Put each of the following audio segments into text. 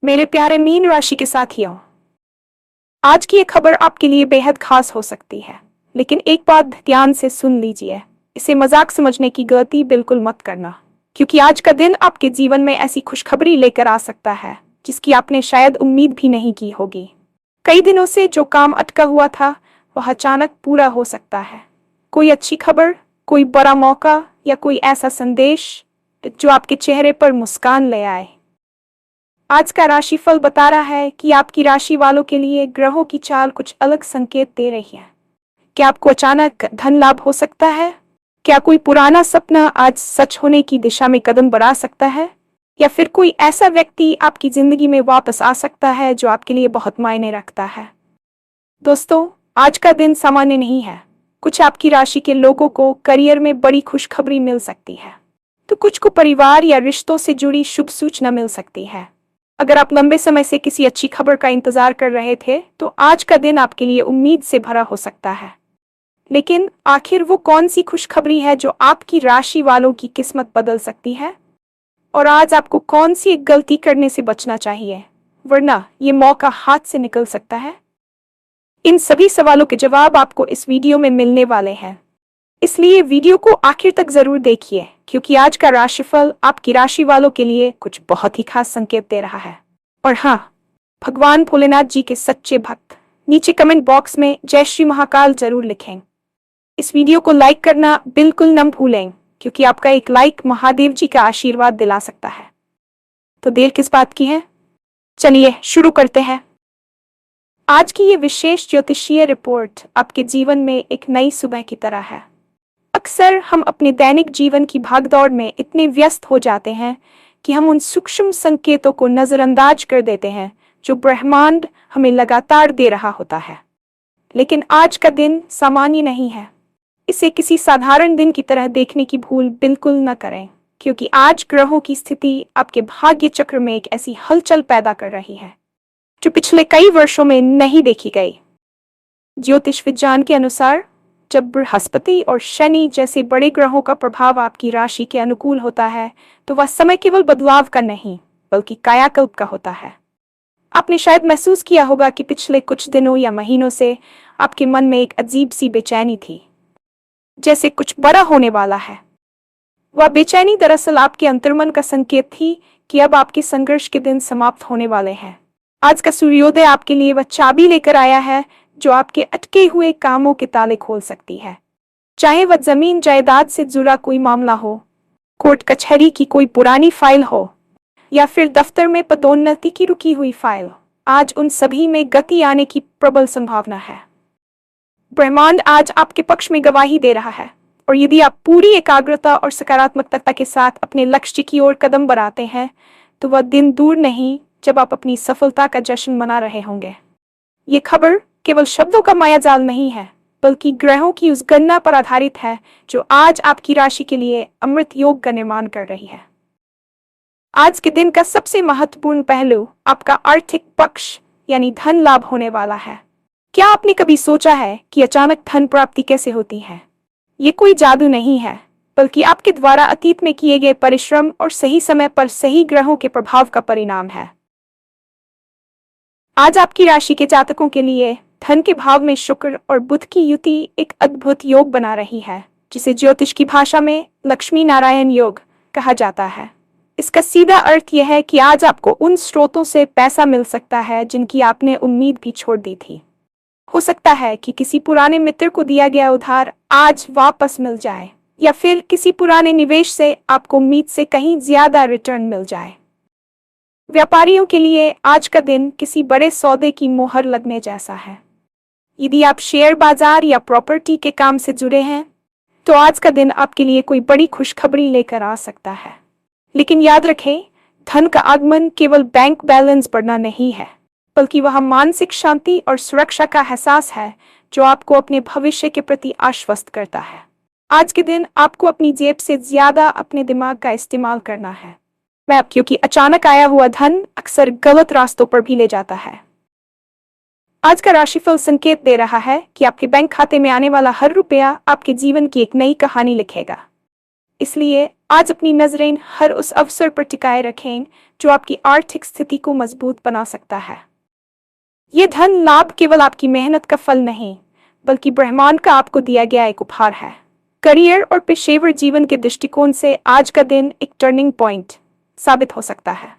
मेरे प्यारे मीन राशि के साथियों, आज की ये खबर आपके लिए बेहद खास हो सकती है। लेकिन एक बात ध्यान से सुन लीजिए, इसे मजाक समझने की गलती बिल्कुल मत करना, क्योंकि आज का दिन आपके जीवन में ऐसी खुशखबरी लेकर आ सकता है जिसकी आपने शायद उम्मीद भी नहीं की होगी। कई दिनों से जो काम अटका हुआ था वह अचानक पूरा हो सकता है। कोई अच्छी खबर, कोई बड़ा मौका या कोई ऐसा संदेश जो आपके चेहरे पर मुस्कान ले आए। आज का राशिफल बता रहा है कि आपकी राशि वालों के लिए ग्रहों की चाल कुछ अलग संकेत दे रही है। क्या आपको अचानक धन लाभ हो सकता है? क्या कोई पुराना सपना आज सच होने की दिशा में कदम बढ़ा सकता है? या फिर कोई ऐसा व्यक्ति आपकी जिंदगी में वापस आ सकता है जो आपके लिए बहुत मायने रखता है? दोस्तों, आज का दिन सामान्य नहीं है। कुछ आपकी राशि के लोगों को करियर में बड़ी खुशखबरी मिल सकती है, तो कुछ को परिवार या रिश्तों से जुड़ी शुभ सूचना मिल सकती है। अगर आप लंबे समय से किसी अच्छी खबर का इंतजार कर रहे थे, तो आज का दिन आपके लिए उम्मीद से भरा हो सकता है। लेकिन आखिर वो कौन सी खुशखबरी है जो आपकी राशि वालों की किस्मत बदल सकती है? और आज आपको कौन सी एक गलती करने से बचना चाहिए, वरना ये मौका हाथ से निकल सकता है? इन सभी सवालों के जवाब आपको इस वीडियो में मिलने वाले हैं, इसलिए वीडियो को आखिर तक जरूर देखिए, क्योंकि आज का राशिफल आपकी राशि वालों के लिए कुछ बहुत ही खास संकेत दे रहा है। और हाँ, भगवान भोलेनाथ जी के सच्चे भक्त नीचे कमेंट बॉक्स में जय श्री महाकाल जरूर लिखें। इस वीडियो को लाइक करना बिल्कुल न भूलें, क्योंकि आपका एक लाइक महादेव जी का आशीर्वाद दिला सकता है। तो देर किस बात की है, चलिए शुरू करते हैं। आज की ये विशेष ज्योतिषीय रिपोर्ट आपके जीवन में एक नई सुबह की तरह है। अक्सर हम अपने दैनिक जीवन की भागदौड़ में इतने व्यस्त हो जाते हैं कि हम उन सूक्ष्म संकेतों को नजरअंदाज कर देते हैं जो ब्रह्मांड हमें लगातार दे रहा होता है। लेकिन आज का दिन सामान्य नहीं है। इसे किसी साधारण दिन की तरह देखने की भूल बिल्कुल न करें, क्योंकि आज ग्रहों की स्थिति आपके भाग्य चक्र में एक ऐसी हलचल पैदा कर रही है जो पिछले कई वर्षों में नहीं देखी गई। ज्योतिष विज्ञान के अनुसार, जब बृहस्पति और शनि जैसे बड़े ग्रहों का प्रभाव आपकी राशि के अनुकूल होता है, तो वह समय केवल बदलाव का नहीं बल्कि कायाकल्प का होता है। आपने शायद महसूस किया होगा कि पिछले कुछ दिनों या महीनों से आपके मन में एक अजीब सी बेचैनी थी, जैसे कुछ बड़ा होने वाला है। वह बेचैनी दरअसल आपके अंतर्मन का संकेत थी कि अब आपके संघर्ष के दिन समाप्त होने वाले हैं। आज का सूर्योदय आपके लिए वह चाबी लेकर आया है जो आपके अटके हुए कामों के ताले खोल सकती है। चाहे वह जमीन जायदाद से जुड़ा कोई मामला हो, कोर्ट कचहरी की कोई पुरानी फाइल हो, या फिर दफ्तर में पदोन्नति की रुकी हुई फाइल, आज उन सभी में गति आने की प्रबल संभावना है। ब्रह्मांड आज आपके पक्ष में गवाही दे रहा है, और यदि आप पूरी एकाग्रता और सकारात्मकता के साथ अपने लक्ष्य की ओर कदम बढ़ाते हैं, तो वह दिन दूर नहीं जब आप अपनी सफलता का जश्न मना रहे होंगे। ये खबर केवल शब्दों का मायाजाल नहीं है, बल्कि ग्रहों की उस गणना पर आधारित है जो आज आपकी राशि के लिए अमृत योग का निर्माण कर रही है। आज के दिन का सबसे महत्वपूर्ण पहलू आपका आर्थिक पक्ष यानी धन लाभ होने वाला है। क्या आपने कभी सोचा है कि अचानक धन प्राप्ति कैसे होती है? ये कोई जादू नहीं है, बल्कि आपके द्वारा अतीत में किए गए परिश्रम और सही समय पर सही ग्रहों के प्रभाव का परिणाम है। आज आपकी राशि के जातकों के लिए धन के भाव में शुक्र और बुध की युति एक अद्भुत योग बना रही है, जिसे ज्योतिष की भाषा में लक्ष्मी नारायण योग कहा जाता है। इसका सीधा अर्थ यह है कि आज आपको उन स्रोतों से पैसा मिल सकता है जिनकी आपने उम्मीद भी छोड़ दी थी। हो सकता है कि किसी पुराने मित्र को दिया गया उधार आज वापस मिल जाए, या फिर किसी पुराने निवेश से आपको उम्मीद से कहीं ज्यादा रिटर्न मिल जाए। व्यापारियों के लिए आज का दिन किसी बड़े सौदे की मोहर लगने जैसा है। यदि आप शेयर बाजार या प्रॉपर्टी के काम से जुड़े हैं, तो आज का दिन आपके लिए कोई बड़ी खुशखबरी लेकर आ सकता है। लेकिन याद रखें, धन का आगमन केवल बैंक बैलेंस बढ़ना नहीं है, बल्कि वह मानसिक शांति और सुरक्षा का एहसास है जो आपको अपने भविष्य के प्रति आश्वस्त करता है। आज के दिन आपको अपनी जेब से ज्यादा अपने दिमाग का इस्तेमाल करना है, क्योंकि अचानक आया हुआ धन अक्सर गलत रास्तों पर भी ले जाता है। आज का राशिफल संकेत दे रहा है कि आपके बैंक खाते में आने वाला हर रुपया आपके जीवन की एक नई कहानी लिखेगा। इसलिए आज अपनी नजरें हर उस अवसर पर टिकाए रखें जो आपकी आर्थिक स्थिति को मजबूत बना सकता है। ये धन लाभ केवल आपकी मेहनत का फल नहीं, बल्कि ब्रह्मांड का आपको दिया गया एक उपहार है। करियर और पेशेवर जीवन के दृष्टिकोण से आज का दिन एक टर्निंग पॉइंट साबित हो सकता है।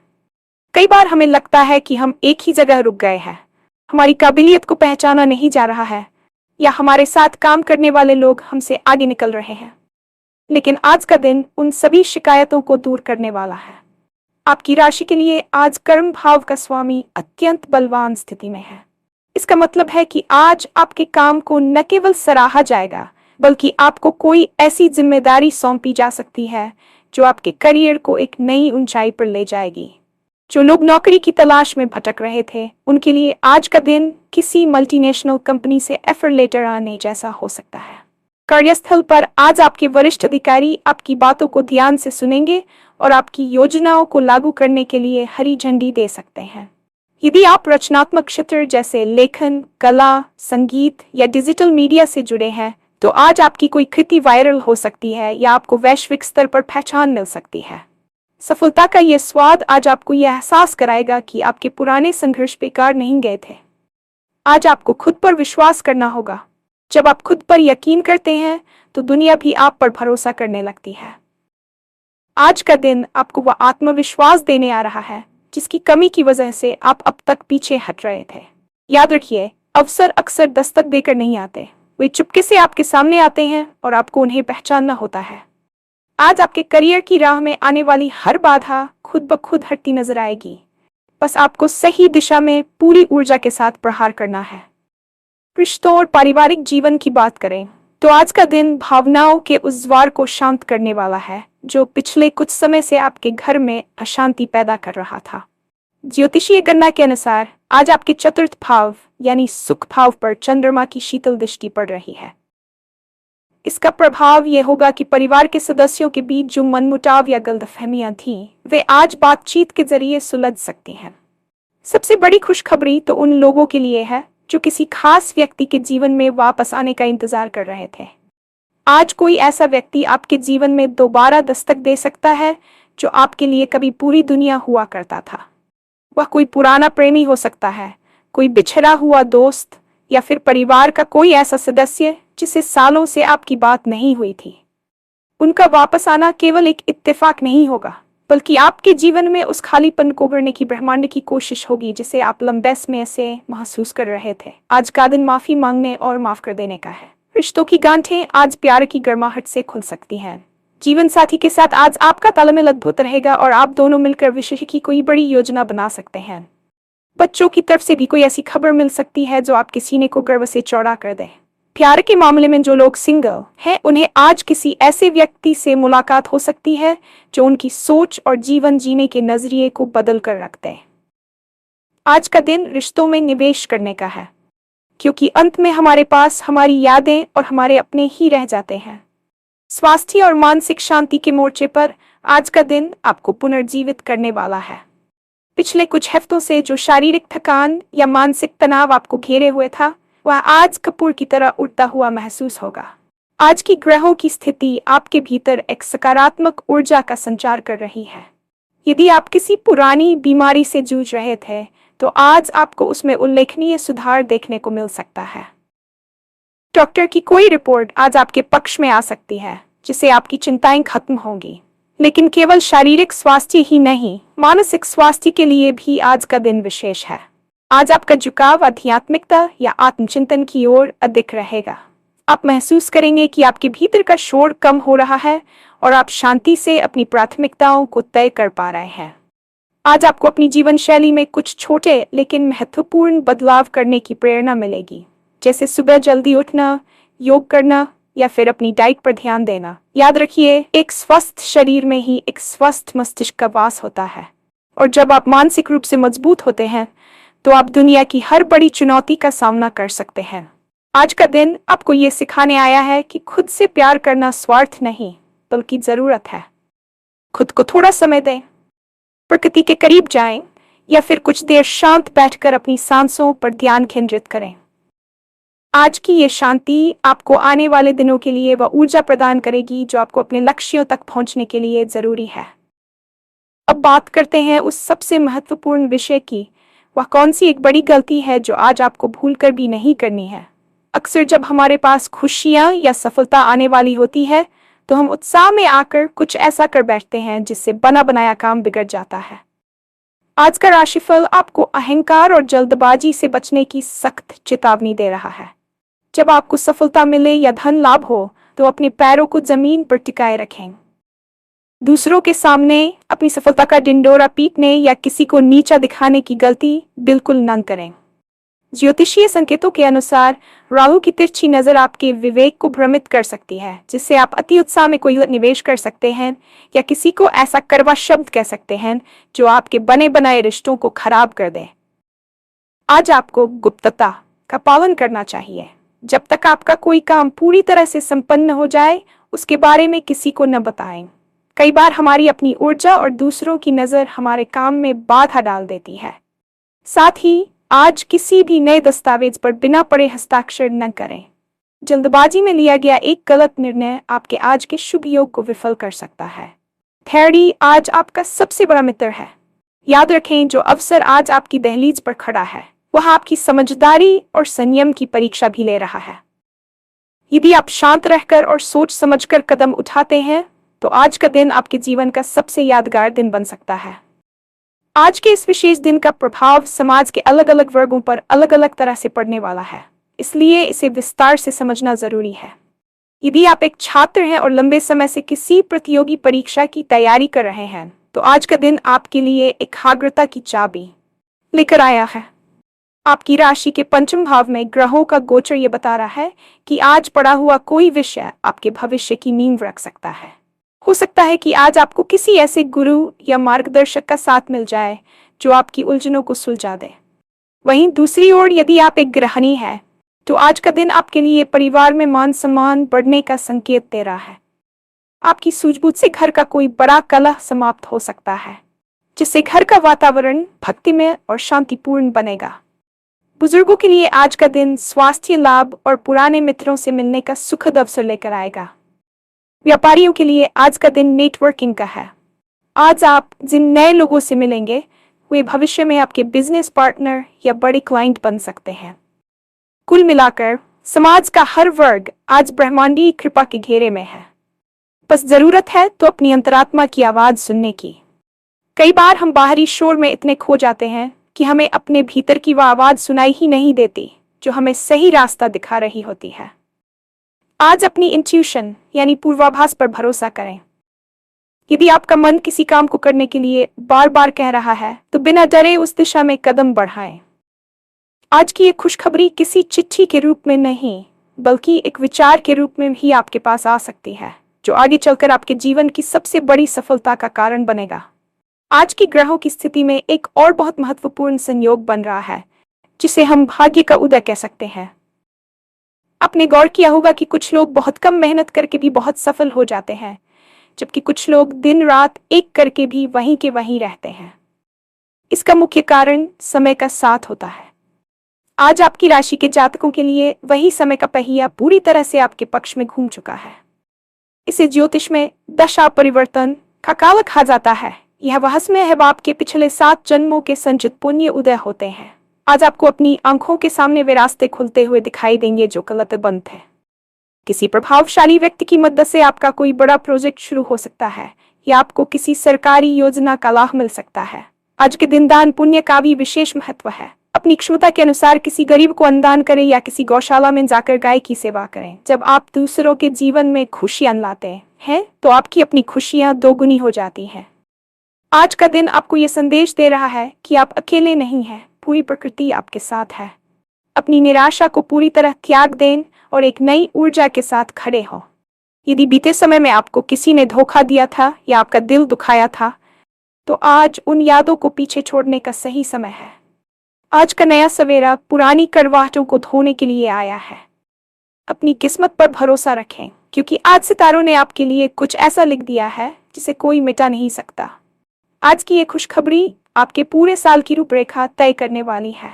कई बार हमें लगता है कि हम एक ही जगह रुक गए हैं, हमारी काबिलियत को पहचाना नहीं जा रहा है, या हमारे साथ काम करने वाले लोग हमसे आगे निकल रहे हैं। लेकिन आज का दिन उन सभी शिकायतों को दूर करने वाला है। आपकी राशि के लिए आज कर्म भाव का स्वामी अत्यंत बलवान स्थिति में है। इसका मतलब है कि आज आपके काम को न केवल सराहा जाएगा, बल्कि आपको कोई ऐसी जिम्मेदारी सौंपी जा सकती है जो आपके करियर को एक नई ऊंचाई पर ले जाएगी। जो लोग नौकरी की तलाश में भटक रहे थे, उनके लिए आज का दिन किसी मल्टीनेशनल कंपनी से ऑफर लेटर आने जैसा हो सकता है। कार्यस्थल पर आज आपके वरिष्ठ अधिकारी आपकी बातों को ध्यान से सुनेंगे और आपकी योजनाओं को लागू करने के लिए हरी झंडी दे सकते हैं। यदि आप रचनात्मक क्षेत्र जैसे लेखन, कला, संगीत या डिजिटल मीडिया से जुड़े हैं, तो आज आपकी कोई कृति वायरल हो सकती है या आपको वैश्विक स्तर पर पहचान मिल सकती है। सफलता का यह स्वाद आज आपको यह एहसास कराएगा कि आपके पुराने संघर्ष बेकार नहीं गए थे। आज आपको खुद पर विश्वास करना होगा। जब आप खुद पर यकीन करते हैं, तो दुनिया भी आप पर भरोसा करने लगती है। आज का दिन आपको वह आत्मविश्वास देने आ रहा है जिसकी कमी की वजह से आप अब तक पीछे हट रहे थे। याद रखिए, अवसर अक्सर दस्तक देकर नहीं आते, वे चुपके से आपके सामने आते हैं और आपको उन्हें पहचानना होता है। आज आपके करियर की राह में आने वाली हर बाधा खुद ब खुद हटती नजर आएगी। बस आपको सही दिशा में पूरी ऊर्जा के साथ प्रहार करना है। रिश्तों और पारिवारिक जीवन की बात करें तो आज का दिन भावनाओं के उस ज्वार को शांत करने वाला है जो पिछले कुछ समय से आपके घर में अशांति पैदा कर रहा था। ज्योतिषीय गणना के अनुसार आज आपके चतुर्थ भाव यानी सुख भाव पर चंद्रमा की शीतल दृष्टि पड़ रही है। इसका प्रभाव यह होगा कि परिवार के सदस्यों के बीच जो मनमुटाव या गलतफहमियां थीं, वे आज बातचीत के जरिए सुलझ सकती हैं। सबसे बड़ी खुशखबरी तो उन लोगों के लिए है जो किसी खास व्यक्ति के जीवन में वापस आने का इंतजार कर रहे थे। आज कोई ऐसा व्यक्ति आपके जीवन में दोबारा दस्तक दे सकता है जो आपके लिए कभी पूरी दुनिया हुआ करता था। वह कोई पुराना प्रेमी हो सकता है, कोई बिछड़ा हुआ दोस्त, या फिर परिवार का कोई ऐसा सदस्य जिससे सालों से आपकी बात नहीं हुई थी। उनका वापस आना केवल एक इत्तेफाक नहीं होगा, बल्कि आपके जीवन में उस खालीपन को भरने की ब्रह्मांड की कोशिश होगी जिसे आप लंबे समय से महसूस कर रहे थे। आज का दिन माफी मांगने और माफ कर देने का है। रिश्तों की गांठें आज प्यार की गर्माहट से खुल सकती हैं। जीवन साथी के साथ आज आपका तालमेल अद्भुत रहेगा और आप दोनों मिलकर विषय की कोई बड़ी योजना बना सकते हैं। बच्चों की तरफ से भी कोई ऐसी खबर मिल सकती है जो आपके सीने को गर्व से चौड़ा कर दे। प्यार के मामले में जो लोग सिंगल हैं, उन्हें आज किसी ऐसे व्यक्ति से मुलाकात हो सकती है जो उनकी सोच और जीवन जीने के नजरिए को बदल कर रखते हैं। आज का दिन रिश्तों में निवेश करने का है, क्योंकि अंत में हमारे पास हमारी यादें और हमारे अपने ही रह जाते हैं। स्वास्थ्य और मानसिक शांति के मोर्चे पर आज का दिन आपको पुनर्जीवित करने वाला है। पिछले कुछ हफ्तों से जो शारीरिक थकान या मानसिक तनाव आपको घेरे हुए था, वह आज कपूर की तरह उड़ता हुआ महसूस होगा। आज की ग्रहों की स्थिति आपके भीतर एक सकारात्मक ऊर्जा का संचार कर रही है। यदि आप किसी पुरानी बीमारी से जूझ रहे थे, तो आज आपको उसमें उल्लेखनीय सुधार देखने को मिल सकता है। डॉक्टर की कोई रिपोर्ट आज आपके पक्ष में आ सकती है, जिससे आपकी चिंताएं खत्म होंगी। लेकिन केवल शारीरिक स्वास्थ्य ही नहीं, मानसिक स्वास्थ्य के लिए भी आज का दिन विशेष है। आज आपका झुकाव आध्यात्मिकता या आत्मचिंतन की ओर अधिक रहेगा। आप महसूस करेंगे कि आपके भीतर का शोर कम हो रहा है और आप शांति से अपनी प्राथमिकताओं को तय कर पा रहे हैं। आज आपको अपनी जीवन शैली में कुछ छोटे लेकिन महत्वपूर्ण बदलाव करने की प्रेरणा मिलेगी, जैसे सुबह जल्दी उठना, योग करना या फिर अपनी डाइट पर ध्यान देना। याद रखिए, एक स्वस्थ शरीर में ही एक स्वस्थ मस्तिष्क का वास होता है, और जब आप मानसिक रूप से मजबूत होते हैं, तो आप दुनिया की हर बड़ी चुनौती का सामना कर सकते हैं। आज का दिन आपको ये सिखाने आया है कि खुद से प्यार करना स्वार्थ नहीं, बल्कि जरूरत है। खुद को थोड़ा समय दें, प्रकृति के करीब जाएं, या फिर कुछ देर शांत बैठकर अपनी सांसों पर ध्यान केंद्रित करें। आज की ये शांति आपको आने वाले दिनों के लिए वह ऊर्जा प्रदान करेगी जो आपको अपने लक्ष्यों तक पहुंचने के लिए जरूरी है। अब बात करते हैं उस सबसे महत्वपूर्ण विषय की। वह कौन सी एक बड़ी गलती है जो आज आपको भूलकर भी नहीं करनी है। अक्सर जब हमारे पास खुशियां या सफलता आने वाली होती है तो हम उत्साह में आकर कुछ ऐसा कर बैठते हैं जिससे बना बनाया काम बिगड़ जाता है। आज का राशिफल आपको अहंकार और जल्दबाजी से बचने की सख्त चेतावनी दे रहा है। जब आपको सफलता मिले या धन लाभ हो तो अपने पैरों को जमीन पर टिकाए रखें। दूसरों के सामने अपनी सफलता का ढिंढोरा पीटने या किसी को नीचा दिखाने की गलती बिल्कुल न करें। ज्योतिषीय संकेतों के अनुसार राहु की तिरछी नजर आपके विवेक को भ्रमित कर सकती है, जिससे आप अति उत्साह में कोई निवेश कर सकते हैं या किसी को ऐसा कड़वा शब्द कह सकते हैं जो आपके बने बनाए रिश्तों को खराब कर दे। आज आपको गुप्तता का पालन करना चाहिए। जब तक आपका कोई काम पूरी तरह से संपन्न हो जाए उसके बारे में किसी को न बताएं। कई बार हमारी अपनी ऊर्जा और दूसरों की नजर हमारे काम में बाधा डाल देती है। साथ ही आज किसी भी नए दस्तावेज पर बिना पढ़े हस्ताक्षर न करें। जल्दबाजी में लिया गया एक गलत निर्णय आपके आज के शुभ योग को विफल कर सकता है। धैर्य आज आपका सबसे बड़ा मित्र है। याद रखें, जो अवसर आज आपकी दहलीज पर खड़ा है वह आपकी समझदारी और संयम की परीक्षा भी ले रहा है। यदि आप शांत रहकर और सोच समझकर कदम उठाते हैं तो आज का दिन आपके जीवन का सबसे यादगार दिन बन सकता है। आज के इस विशेष दिन का प्रभाव समाज के अलग अलग वर्गों पर अलग अलग तरह से पड़ने वाला है, इसलिए इसे विस्तार से समझना जरूरी है। यदि आप एक छात्र हैं और लंबे समय से किसी प्रतियोगी परीक्षा की तैयारी कर रहे हैं तो आज का दिन आपके लिए एकाग्रता की चाबी लेकर आया है। आपकी राशि के पंचम भाव में ग्रहों का गोचर ये बता रहा है कि आज पढ़ा हुआ कोई विषय आपके भविष्य की नींव रख सकता है। हो सकता है कि आज आपको किसी ऐसे गुरु या मार्गदर्शक का साथ मिल जाए जो आपकी उलझनों को सुलझा दे। वहीं दूसरी ओर यदि आप एक गृहिणी हैं तो आज का दिन आपके लिए परिवार में मान सम्मान बढ़ने का संकेत दे रहा है। आपकी सूझबूझ से घर का कोई बड़ा कलह समाप्त हो सकता है, जिससे घर का वातावरण भक्तिमय और शांतिपूर्ण बनेगा। बुजुर्गों के लिए आज का दिन स्वास्थ्य लाभ और पुराने मित्रों से मिलने का सुखद अवसर लेकर आएगा। व्यापारियों के लिए आज का दिन नेटवर्किंग का है। आज आप जिन नए लोगों से मिलेंगे वे भविष्य में आपके बिजनेस पार्टनर या बड़े क्लाइंट बन सकते हैं। कुल मिलाकर समाज का हर वर्ग आज ब्रह्मांडीय कृपा के घेरे में है। बस जरूरत है तो अपनी अंतरात्मा की आवाज सुनने की। कई बार हम बाहरी शोर में इतने खो जाते हैं कि हमें अपने भीतर की वह आवाज सुनाई ही नहीं देती जो हमें सही रास्ता दिखा रही होती है। आज अपनी इंट्यूशन यानी पूर्वाभास पर भरोसा करें। यदि आपका मन किसी काम को करने के लिए बार बार कह रहा है तो बिना डरे उस दिशा में कदम बढ़ाएं। आज की ये खुशखबरी किसी चिट्ठी के रूप में नहीं बल्कि एक विचार के रूप में भी आपके पास आ सकती है, जो आगे चलकर आपके जीवन की सबसे बड़ी सफलता का कारण बनेगा। आज की ग्रहों की स्थिति में एक और बहुत महत्वपूर्ण संयोग बन रहा है जिसे हम भाग्य का उदय कह सकते हैं। आपने गौर किया होगा कि कुछ लोग बहुत कम मेहनत करके भी बहुत सफल हो जाते हैं, जबकि कुछ लोग दिन रात एक करके भी वहीं के वहीं रहते हैं। इसका मुख्य कारण समय का साथ होता है। आज आपकी राशि के जातकों के लिए वही समय का पहिया पूरी तरह से आपके पक्ष में घूम चुका है। इसे ज्योतिष में दशा परिवर्तन का काल कहा जाता है। यह वह समय है आपके पिछले 7 जन्मों के संचित पुण्य उदय होते हैं। आज आपको अपनी आंखों के सामने वे रास्ते खुलते हुए दिखाई देंगे जो गलत बंद थे। किसी प्रभावशाली व्यक्ति की मदद से आपका कोई बड़ा प्रोजेक्ट शुरू हो सकता है या आपको किसी सरकारी योजना का लाभ मिल सकता है। आज के दिन दान पुण्य का भी विशेष महत्व है। अपनी क्षमता के अनुसार किसी गरीब को अन्नदान करें या किसी गौशाला में जाकर गाय की सेवा करें। जब आप दूसरों के जीवन में खुशियां लाते हैं तो आपकी अपनी खुशियां दोगुनी हो जाती हैं। आज का दिन आपको यह संदेश दे रहा है कि आप अकेले नहीं हैं, पूरी प्रकृति आपके साथ है। अपनी निराशा को पूरी तरह त्याग दें और एक नई ऊर्जा के साथ खड़े हो। यदि बीते समय में आपको किसी ने धोखा दिया था या आपका दिल दुखाया था तो आज उन यादों को पीछे छोड़ने का सही समय है। आज का नया सवेरा पुरानी कड़वाहटों को धोने के लिए आया है। अपनी किस्मत पर भरोसा रखें, क्योंकि आज सितारों ने आपके लिए कुछ ऐसा लिख दिया है जिसे कोई मिटा नहीं सकता। आज की ये खुशखबरी आपके पूरे साल की रूपरेखा तय करने वाली है।